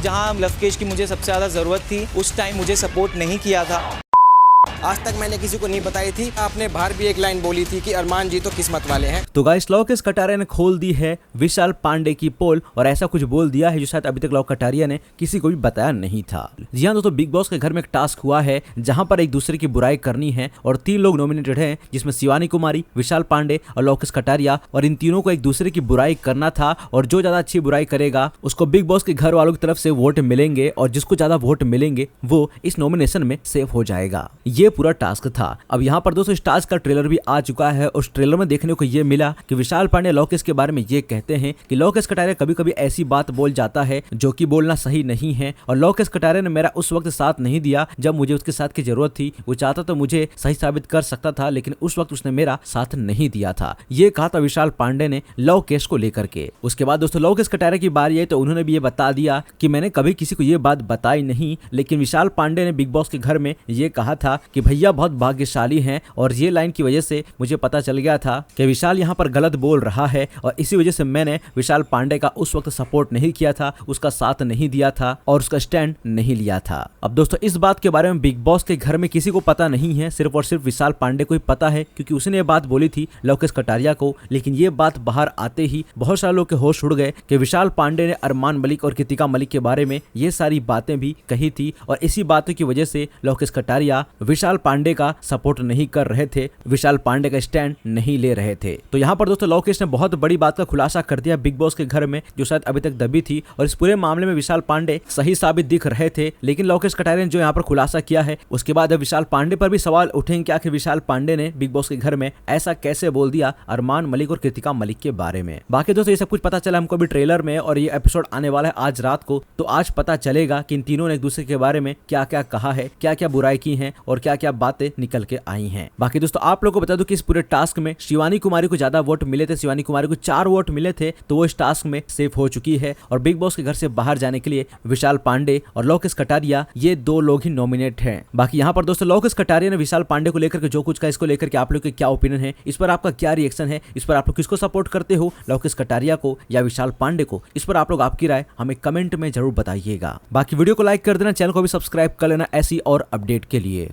जहां लवकेश की मुझे सबसे ज़्यादा ज़रूरत थी उस टाइम मुझे सपोर्ट नहीं किया था। आज तक मैंने किसी को नहीं बताई थी। आपने बाहर भी एक लाइन बोली थी कि अरमान जी तो किस्मत वाले हैं। तो गाइस लवकेश कटारिया ने खोल दी है विशाल पांडे की पोल और ऐसा कुछ बोल दिया है जो शायद अभी तक लव कटारिया ने किसी को भी बताया नहीं था। जी हाँ दोस्तों, बिग बॉस के घर में एक टास्क हुआ है जहां पर एक दूसरे की बुराई करनी है और 3 लोग नॉमिनेटेड हैं, जिसमें शिवानी कुमारी, विशाल पांडे और लवकेश कटारिया, और इन तीनों को एक दूसरे की बुराई करना था और जो ज्यादा अच्छी बुराई करेगा उसको बिग बॉस के घर वालों की तरफ से वोट मिलेंगे और जिसको ज्यादा वोट मिलेंगे वो इस नॉमिनेशन में सेफ हो जाएगा। ये पूरा टास्क था। अब यहाँ पर दोस्तों इस टास्क का ट्रेलर भी आ चुका है और उस ट्रेलर में देखने को ये मिला कि विशाल पांडे लवकेश के बारे में ये कहते हैं कि लवकेश कटारिया कभी कभी ऐसी बात बोल जाता है जो कि बोलना सही नहीं है और लवकेश कटारिया ने मेरा उस वक्त साथ नहीं दिया जब मुझे उसके साथ की जरूरत थी। वो चाहता तो मुझे सही साबित कर सकता था लेकिन उस वक्त उसने मेरा साथ नहीं दिया था। ये कहा था विशाल पांडे ने लवकेश को लेकर के। उसके बाद दोस्तों लवकेश कटारिया की बारी है तो उन्होंने भी ये बता दिया कि मैंने कभी किसी को ये बात बताई नहीं, लेकिन विशाल पांडे ने बिग बॉस के घर में ये कहा था कि भैया बहुत भाग्यशाली हैं और ये लाइन की वजह से मुझे पता चल गया था कि विशाल यहाँ पर गलत बोल रहा है और इसी वजह से मैंने विशाल पांडे का उस वक्त सपोर्ट नहीं किया था, उसका साथ नहीं दिया था और उसका स्टैंड नहीं लिया था। अब दोस्तों इस बात के बारे में बिग बॉस के घर में किसी को पता नहीं है, सिर्फ और सिर्फ विशाल पांडे को ही पता है क्योंकि उसने ये बात बोली थी लवकेश कटारिया को। लेकिन ये बात बाहर आते ही बहुत सारे लोग के होश उड़ गए कि विशाल पांडे ने अरमान मलिक और कृतिका मलिक के बारे में ये सारी बातें भी कही थी और इसी बातों की वजह से लवकेश कटारिया विशाल पांडे का सपोर्ट नहीं कर रहे थे, विशाल पांडे का स्टैंड नहीं ले रहे थे। तो यहाँ पर दोस्तों लवकेश ने बहुत बड़ी बात का खुलासा कर दिया बिग बॉस के घर में जो शायद अभी तक दबी थी और इस पूरे मामले में विशाल पांडे सही साबित दिख रहे थे। लेकिन लवकेश कटारिया ने जो यहाँ पर खुलासा किया है उसके बाद अब विशाल पांडे पर भी सवाल उठेंगे कि आखिर विशाल पांडे ने बिग बॉस के घर में ऐसा कैसे बोल दिया अरमान मलिक और कृतिका मलिक के बारे में। बाकी दोस्तों ये सब कुछ पता चला हमको भी ट्रेलर में और ये एपिसोड आने वाला है आज रात को, तो आज पता चलेगा कि इन तीनों ने एक दूसरे के बारे में क्या क्या कहा है, क्या क्या बुराई की है और क्या क्या बातें निकल के आई हैं। बाकी दोस्तों आप लोगों को बता दूं कि इस पूरे टास्क में शिवानी कुमारी को ज्यादा वोट मिले थे, शिवानी कुमारी को 4 वोट मिले थे, तो वो इस टास्क में सेफ हो चुकी है और बिग बॉस के घर से बाहर जाने के लिए विशाल पांडे और लवकेश कटारिया ये 2 लोग ही नॉमिनेट हैं। बाकी यहाँ पर दोस्तों लवकेश कटारिया ने विशाल पांडे को लेकर के जो कुछ कहा, इसको लेकर के आप लोग के क्या ओपिनियन है, इस पर आपका क्या रिएक्शन है, इस पर आप लोग किसको सपोर्ट करते हो, लवकेश कटारिया को या विशाल पांडे को, इस पर आप लोग आपकी राय हमें कमेंट में जरूर बताइएगा। बाकी वीडियो को लाइक कर देना, चैनल को भी सब्सक्राइब कर लेना ऐसी और अपडेट के लिए।